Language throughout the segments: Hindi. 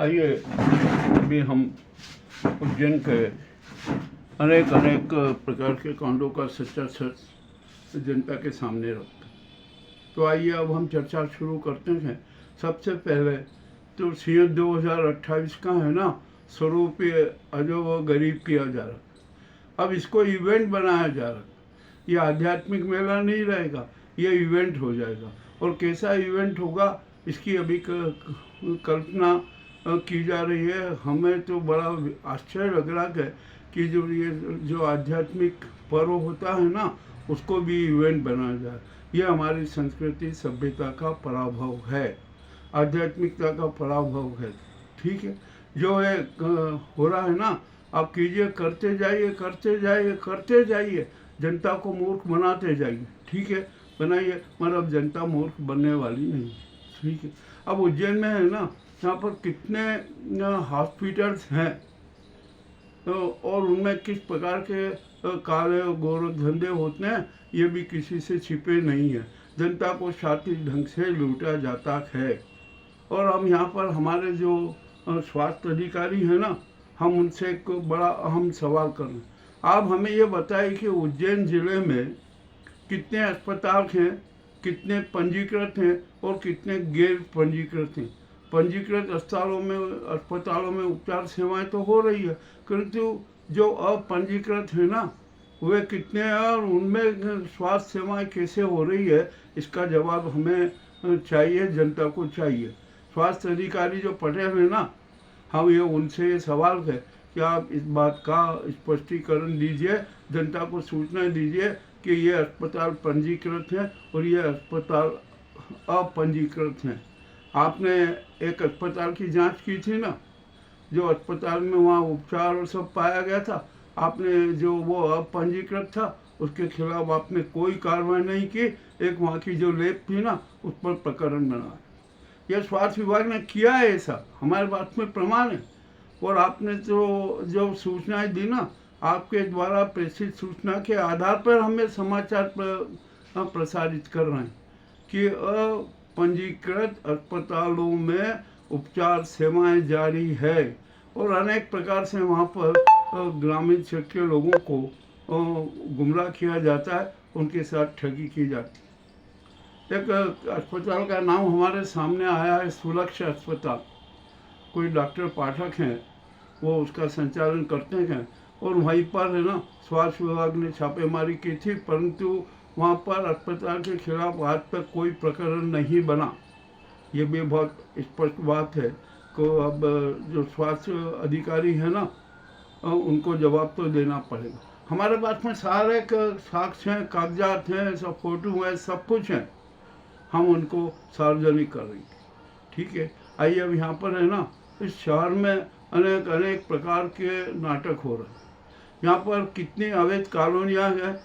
आइए अभी हम उज्जैन के अनेक प्रकार के कांडों का सच्चा सच जनता के सामने रखते हैं। तो आइए अब हम चर्चा शुरू करते हैं। सबसे पहले तो सीएम 2028 का है ना, स्वरूप अजो व गरीब किया जा रहा। अब इसको इवेंट बनाया जा रहा। ये आध्यात्मिक मेला नहीं रहेगा, ये इवेंट हो जाएगा। और कैसा इवेंट होगा इसकी अभी कल्पना की जा रही है। हमें तो बड़ा आश्चर्य लग रहा है कि जो आध्यात्मिक पर्व होता है ना, उसको भी इवेंट बनाया जाए। ये हमारी संस्कृति सभ्यता का पराभव है, आध्यात्मिकता का पराभव है। ठीक है, जो है हो रहा है ना, आप कीजिए, करते जाइए करते जाइए करते जाइए, जनता को मूर्ख बनाते जाइए। ठीक है, बनाइए, मतलब जनता मूर्ख बनने वाली नहीं। ठीक है, अब उज्जैन में है ना, यहाँ पर कितने हॉस्पिटल्स हैं तो और उनमें किस प्रकार के काले गोरख धंधे होते हैं, ये भी किसी से छिपे नहीं है। जनता को शातिर ढंग से लूटा जाता है। और हम यहाँ पर हमारे जो स्वास्थ्य अधिकारी हैं ना, हम उनसे एक बड़ा अहम सवाल कर रहे हैं। आप हमें ये बताइए कि उज्जैन जिले में कितने अस्पताल हैं, कितने पंजीकृत हैं और कितने गैर पंजीकृत हैं। पंजीकृत अस्पतालों में उपचार सेवाएं तो हो रही है, किंतु जो अपंजीकृत है ना, वे कितने हैं और उनमें स्वास्थ्य सेवाएं कैसे हो रही है, इसका जवाब हमें चाहिए, जनता को चाहिए। स्वास्थ्य अधिकारी जो पटेल है ना, हम ये उनसे ये सवाल है कि आप इस बात का स्पष्टीकरण दीजिए, जनता को सूचना दीजिए कि ये अस्पताल पंजीकृत हैं और ये अस्पताल अपंजीकृत हैं। आपने एक अस्पताल की जांच की थी ना, जो अस्पताल में वहाँ उपचार और सब पाया गया था, आपने जो वो अपंजीकृत था उसके खिलाफ आपने कोई कार्रवाई नहीं की। एक वहाँ की जो लैब थी ना, उस पर प्रकरण बनाया। यह स्वास्थ्य विभाग ने किया है, ऐसा हमारे पास में प्रमाण है। और आपने तो जो सूचनाएं दी ना, आपके द्वारा प्रेषित सूचना के आधार पर हमें समाचार प्रसारित कर रहे हैं कि पंजीकृत अस्पतालों में उपचार सेवाएं जारी है और अनेक प्रकार से वहाँ पर ग्रामीण क्षेत्र के लोगों को गुमराह किया जाता है, उनके साथ ठगी की जाती है। एक अस्पताल का नाम हमारे सामने आया है, सुलक्ष्य अस्पताल। कोई डॉक्टर पाठक हैं, वो उसका संचालन करते हैं और वहीं पर है ना, स्वास्थ्य विभाग ने छापेमारी की थी, परंतु वहाँ पर अस्पताल के खिलाफ आज तक कोई प्रकरण नहीं बना। ये भी बहुत स्पष्ट बात है कि अब जो स्वास्थ्य अधिकारी है ना, उनको जवाब तो देना पड़ेगा। हमारे पास में सारे साक्ष्य हैं, कागजात हैं, सब फोटो है, सब कुछ है, हम उनको सार्वजनिक कर रहे हैं। ठीक है, आइए अब यहाँ पर है ना, इस शहर में अनेक प्रकार के नाटक हो रहे हैं। यहाँ पर कितनी अवैध कॉलोनियाँ हैं,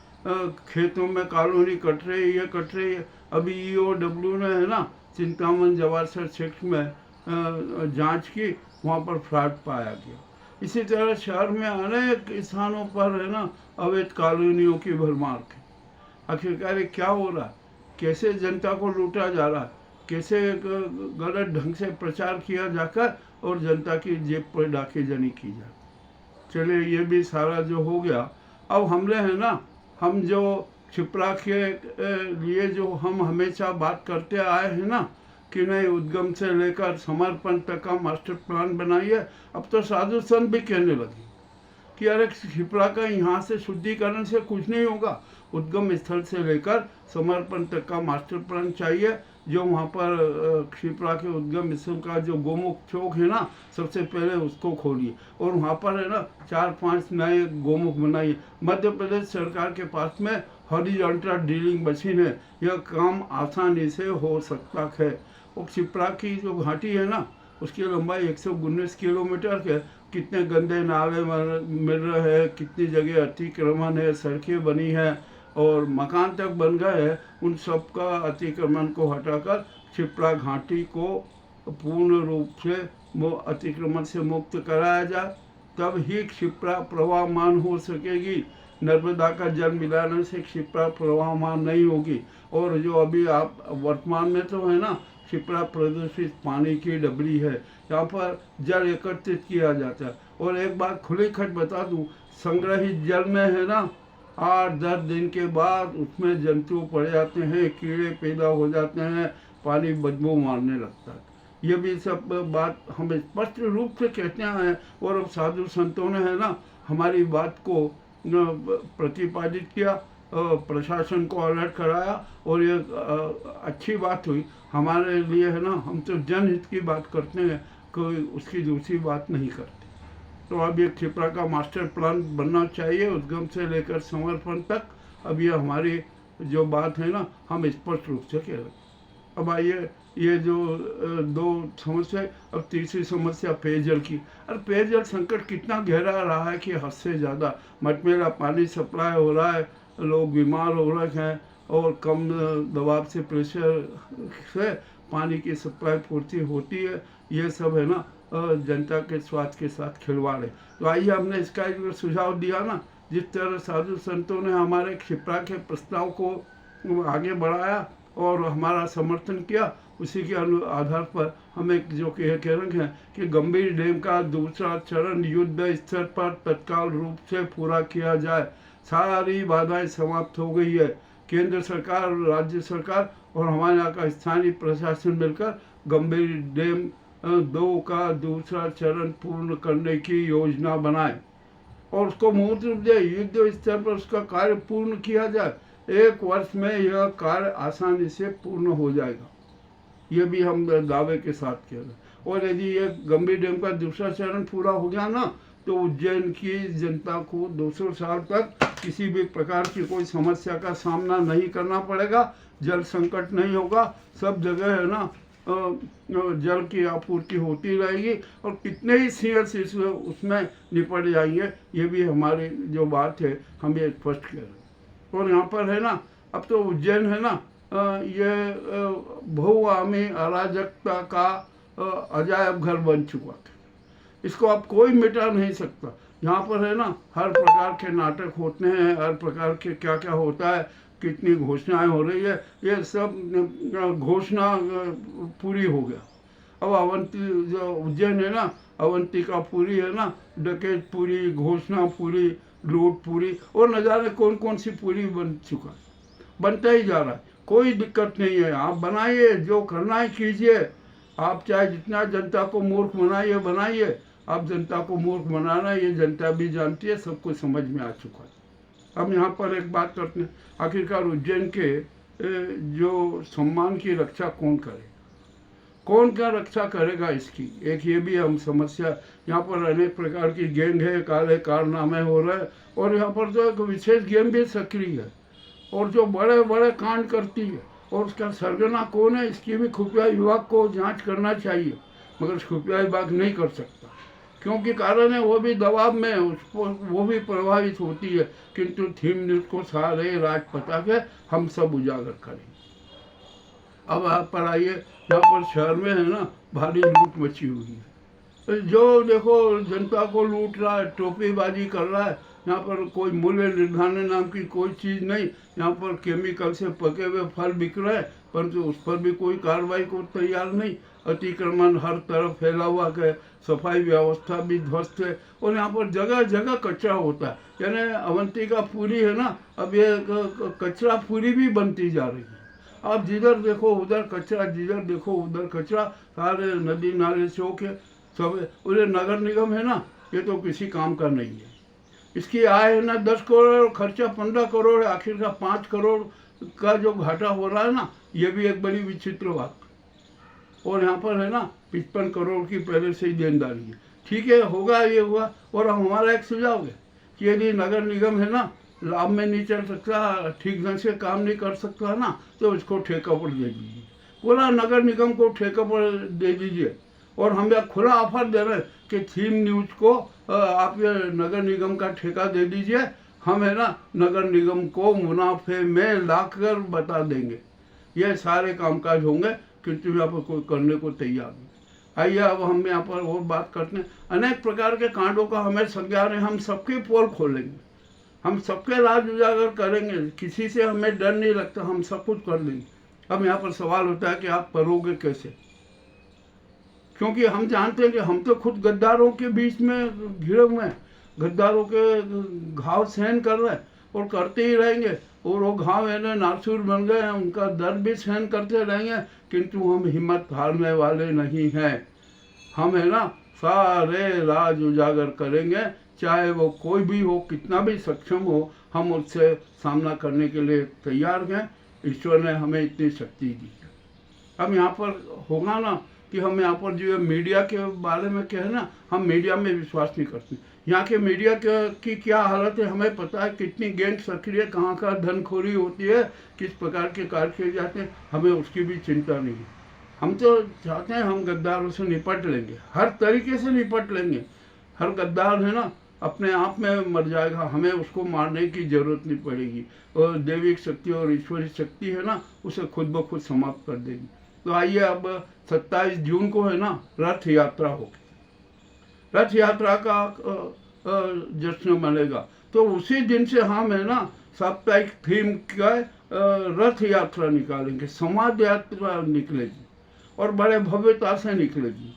खेतों में कॉलोनी कट रही है। अभी EOW ने है ना, चिंतामन जवासर क्षेत्र में जांच की, वहाँ पर फ्रॉड पाया गया। इसी तरह शहर में अनेक स्थानों पर है ना, अवैध कॉलोनियों की भरमार है। आखिरकार क्या हो रहा है, कैसे जनता को लूटा जा रहा है, कैसे गलत ढंग से प्रचार किया जाकर और जनता की जेब पर डाकेजनी की जाए। चलिए, ये भी सारा जो हो गया। अब हमने है ना, हम जो क्षिप्रा के लिए जो हम हमेशा बात करते आए हैं ना, कि नहीं उद्गम से लेकर समर्पण तक का मास्टर प्लान बनाइए, अब तो साधु संत भी कहने लगे कि अरे क्षिप्रा का यहाँ से शुद्धिकरण से कुछ नहीं होगा, उद्गम स्थल से लेकर समर्पण तक का मास्टर प्लान चाहिए। जो वहाँ पर क्षिप्रा के उद्गम स्थल का जो गोमुख चौक है ना, सबसे पहले उसको खोलिए और वहाँ पर है ना 4-5 नए गोमुख बनाइए। मध्य प्रदेश सरकार के पास में हॉरिजॉन्टल ड्रिलिंग मशीन है, यह काम आसानी से हो सकता है। और क्षिप्रा की जो घाटी है ना, उसकी लंबाई 119 किलोमीटर है। कितने गंदे नाले मिल रहे हैं, कितनी जगह अतिक्रमण है, सड़कें बनी है और मकान तक बन गए हैं। उन सब का अतिक्रमण को हटाकर क्षिप्रा घाटी को पूर्ण रूप से अतिक्रमण से मुक्त कराया जाए, तब ही क्षिप्रा प्रवाहमान हो सकेगी। नर्मदा का जल मिलाने से क्षिप्रा प्रवाहमान नहीं होगी। और जो अभी आप वर्तमान में तो है ना, क्षिप्रा प्रदूषित पानी की डबरी है। यहाँ पर जल एकत्रित किया जाता है। और एक बात खुली खट बता दूं, संग्रहित जल में है ना 8-10 दिन के बाद उसमें जंतु पड़ जाते हैं, कीड़े पैदा हो जाते हैं, पानी बदबू मारने लगता है। ये भी सब बात हम स्पष्ट रूप से कहते हैं। और अब साधु संतों ने है ना हमारी बात को प्रतिपादित किया, प्रशासन को अलर्ट कराया, और ये अच्छी बात हुई हमारे लिए है ना। हम तो जनहित की बात करते हैं, कोई उसकी दूसरी बात नहीं करते। तो अब ये क्षिप्रा का मास्टर प्लान बनना चाहिए, उद्गम से लेकर समर्पण तक। अब ये हमारी जो बात है ना हम स्पष्ट रूप से कह रहे हैं। अब आइए, ये जो दो समस्या, अब तीसरी समस्या पेयजल की। अरे पेयजल संकट कितना गहरा रहा है कि हद से ज़्यादा मटमेला पानी सप्लाई हो रहा है, लोग बीमार हो रहे हैं, और कम दबाव से प्रेशर से पानी की सप्लाई पूर्ति होती है। ये सब है ना जनता के स्वास्थ्य के साथ खिलवाड़ है। तो आइए, हमने इसका एक सुझाव दिया ना, जिस तरह साधु संतों ने हमारे क्षिप्रा के प्रस्ताव को आगे बढ़ाया और हमारा समर्थन किया, उसी के आधार पर हम एक जो कह रहे हैं कि गंभीर डैम का दूसरा चरण युद्ध स्तर पर तत्काल रूप से पूरा किया जाए। सारी बाधाएं समाप्त हो गई है। केंद्र सरकार, राज्य सरकार और हमारे यहाँ का स्थानीय प्रशासन मिलकर गंभीर डैम 2 का दूसरा चरण पूर्ण करने की योजना बनाए और उसको मूर्त रूप दे। युद्ध स्तर पर उसका कार्य पूर्ण किया जाए। 1 वर्ष में यह कार्य आसानी से पूर्ण हो जाएगा, ये भी हम दावे के साथ कह रहे हैं। और यदि ये गंभीर डैम का दूसरा चरण पूरा हो गया ना, तो उज्जैन की जनता को 200 साल तक किसी भी प्रकार की कोई समस्या का सामना नहीं करना पड़ेगा, जल संकट नहीं होगा, सब जगह है ना जल की आपूर्ति होती रहेगी, और कितने ही सीएस उसमें निपट जाएंगे। ये भी हमारी जो बात है हम ये स्पष्ट कह रहे हैं। और यहाँ पर है ना, अब तो उज्जैन है ना ये बहुआमी अराजकता का अजायब घर बन चुका था। इसको अब कोई मिटा नहीं सकता। यहाँ पर है ना हर प्रकार के नाटक होते हैं, हर प्रकार के क्या क्या होता है, कितनी घोषणाएं हो रही है, ये सब घोषणा पूरी हो गया। अब अवंती जो उज्जैन है ना, अवंतिका पूरी है ना, डकैत पूरी, घोषणा पूरी, लूट पूरी, और न जाने कौन कौन सी पूरी बन चुका है, बनता ही जा रहा है। कोई दिक्कत नहीं है, आप बनाइए, जो करना है कीजिए। आप चाहे जितना जनता को मूर्ख बनाइए बनाइए, आप जनता को मूर्ख बनाना ये जनता भी जानती है, सब कुछ समझ में आ चुका है। अब यहाँ पर एक बात करते हैं, आखिरकार उज्जैन के जो सम्मान की रक्षा कौन करेगा, कौन क्या रक्षा करेगा इसकी, एक ये भी हम समस्या। यहाँ पर अनेक प्रकार की गैंग है, काले कारनामे हो रहे हैं, और यहाँ पर तो एक विशेष गैंग भी सक्रिय है और जो बड़े बड़े कांड करती है, और उसका सरगना कौन है, इसकी भी खुफिया विभाग को जांच करना चाहिए, मगर खुफिया विभाग नहीं कर सकता, क्योंकि कारण है वो भी दबाव में, उसको वो भी प्रभावित होती है। किंतु थीम न्यूज को सारे राज पता के हम सब उजागर करेंगे। अब आप पर आइए, यहाँ पर शहर में है ना भारी लूट मची हुई है, जो देखो जनता को लूट रहा है, टोपीबाजी कर रहा है। यहाँ पर कोई मूल्य निर्धारण नाम की कोई चीज़ नहीं, यहाँ पर केमिकल से पके हुए फल बिक रहे हैं, परंतु उस पर भी कोई कार्रवाई को तैयार नहीं। अतिक्रमण हर तरफ फैला हुआ है, सफाई व्यवस्था भी ध्वस्त है, और यहाँ पर जगह जगह कचरा होता है। यानी अवंतिका पूरी है ना, अब ये कचरा पूरी भी बनती जा रही है। आप जिधर देखो उधर कचरा, जिधर देखो उधर कचरा, सारे नदी नाले चौक है सब। उधर नगर निगम है ना, ये तो किसी काम का नहीं है। इसकी आय है ना 10 करोड़, खर्चा 15 करोड़ है, आखिर का 5 करोड़ का जो घाटा हो रहा है ना, ये भी एक बड़ी विचित्र बात। और यहाँ पर है ना 55 करोड़ की पहले से ही देनदारी है। ठीक है, होगा ये हुआ। और हमारा एक सुझाव है कि यदि नगर निगम है ना लाभ में नहीं चल सकता, ठीक ढंग से काम नहीं कर सकता ना, तो इसको ठेका पर दे दीजिए। पूरा नगर निगम को ठेका पर दे दीजिए। और हम यह खुला ऑफर दे रहे हैं कि थीम न्यूज को आप ये नगर निगम का ठेका दे दीजिए, हम है ना नगर निगम को मुनाफे में लाकर बता देंगे। ये सारे कामकाज होंगे, किंतु यहाँ पर कोई करने को तैयार नहीं। आइए अब हम यहाँ पर और बात करते हैं। अनेक प्रकार के कांडों का हमें संज्ञान है, हम सबके पोल खोलेंगे, हम सबके राज उजागर करेंगे, किसी से हमें डर नहीं लगता, हम सब कुछ कर देंगे। अब यहाँ पर सवाल होता है कि आप करोगे कैसे, क्योंकि हम जानते हैं कि हम तो खुद गद्दारों के बीच में घिरे हुए हैं, गद्दारों के घाव सहन कर रहे हैं और करते ही रहेंगे, और वो घाव है ना नासूर बन गए हैं, उनका दर्द भी सहन करते रहेंगे, किंतु हम हिम्मत हारने वाले नहीं हैं। हम है ना सारे राज उजागर करेंगे, चाहे वो कोई भी हो, कितना भी सक्षम हो, हम उससे सामना करने के लिए तैयार हैं। ईश्वर ने हमें इतनी शक्ति दी है। अब यहाँ पर होगा ना कि हम यहाँ पर जो मीडिया के बारे में कहें ना, हम मीडिया में विश्वास नहीं करते। यहाँ के मीडिया की क्या हालत है हमें पता है, कितनी गैंग सक्रिय, कहाँ कहाँ धनखोरी होती है, किस प्रकार के कार्य किए जाते हैं, हमें उसकी भी चिंता नहीं है। हम तो चाहते हैं हम गद्दारों से निपट लेंगे, हर तरीके से निपट लेंगे। हर गद्दार है ना अपने आप में मर जाएगा, हमें उसको मारने की जरूरत नहीं पड़ेगी, और दैविक शक्ति और ईश्वरी शक्ति है ना उसे खुद ब खुद समाप्त कर देगी। तो आइए, अब 27 जून को है ना रथ यात्रा होगी, रथ यात्रा का जश्न मनेगा। तो उसी दिन से हम है ना साप्ताहिक थीम का रथ यात्रा निकालेंगे, समाज यात्रा निकलेगी और बड़े भव्यता से निकलेगी।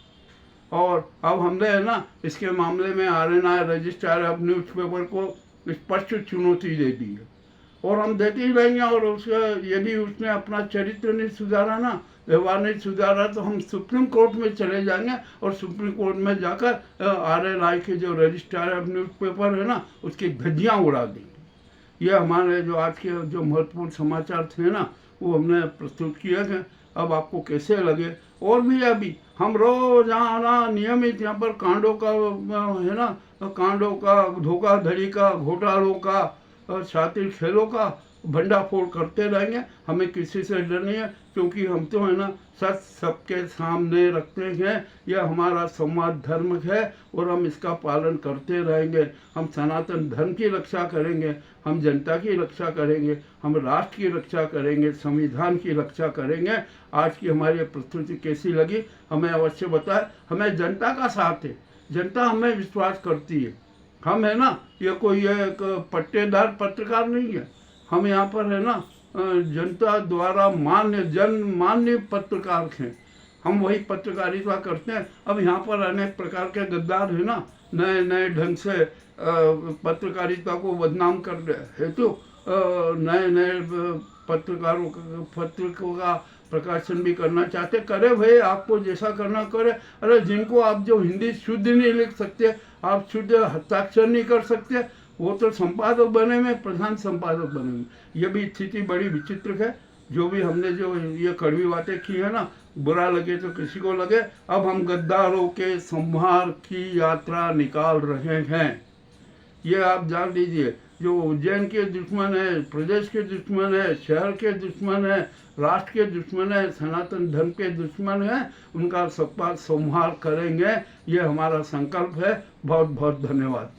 और अब हमने है ना इसके मामले में RNI रजिस्ट्रार ऑफ न्यूज़पेपर को स्पष्ट चुनौती दे दी है, और हम देते ही रहेंगे। और उसका यदि उसने अपना चरित्र नहीं सुधारा ना, व्यवहार नहीं सुधारा, तो हम सुप्रीम कोर्ट में चले जाएंगे और सुप्रीम कोर्ट में जाकर RNI के जो रजिस्ट्रार ऑफ न्यूज़पेपर है ना उसकी धज्जियाँ उड़ा देंगे। ये हमारे जो आज के जो महत्वपूर्ण समाचार थे ना वो हमने प्रस्तुत किए थे। अब आपको कैसे लगे? और भी अभी हम रोजाना नियमित यहाँ पर कांडों का है ना, कांडों का, धोखाधड़ी का, घोटालों का, शातिर खेलों का भंडाफोड़ करते रहेंगे। हमें किसी से डर नहीं है, क्योंकि हम तो है ना सच सबके सामने रखते हैं। यह हमारा समाज धर्म है और हम इसका पालन करते रहेंगे। हम सनातन धर्म की रक्षा करेंगे, हम जनता की रक्षा करेंगे, हम राष्ट्र की रक्षा करेंगे, संविधान की रक्षा करेंगे। आज की हमारी प्रस्तुति कैसी लगी हमें अवश्य बताएं। हमें जनता का साथ है, जनता हमें विश्वास करती है। हम है ना ये कोई एक पट्टेदार पत्रकार नहीं है, हम यहाँ पर है ना जनता द्वारा मान्य पत्रकार हैं। हम वही पत्रकारिता करते हैं। अब यहाँ पर अनेक प्रकार के गद्दार है ना नए नए ढंग से पत्रकारिता को बदनाम कर रहे हेतु नए पत्रिकों का प्रकाशन भी करना चाहते। करे भाई, आपको जैसा करना करे। अरे जिनको आप जो हिंदी शुद्ध नहीं लिख सकते, आप शुद्ध हस्ताक्षर नहीं कर सकते, वो तो संपादक बने में, प्रधान संपादक बने में। ये भी स्थिति बड़ी विचित्र है। जो भी हमने जो ये कड़वी बातें की है ना, बुरा लगे तो किसी को लगे। अब हम गद्दारों के संहार की यात्रा निकाल रहे हैं, ये आप जान लीजिए। जो उज्जैन के दुश्मन है, प्रदेश के दुश्मन है, शहर के दुश्मन है, राष्ट्र के दुश्मन है, सनातन धर्म के दुश्मन है, उनका सबका संहार करेंगे। ये हमारा संकल्प है। बहुत बहुत धन्यवाद।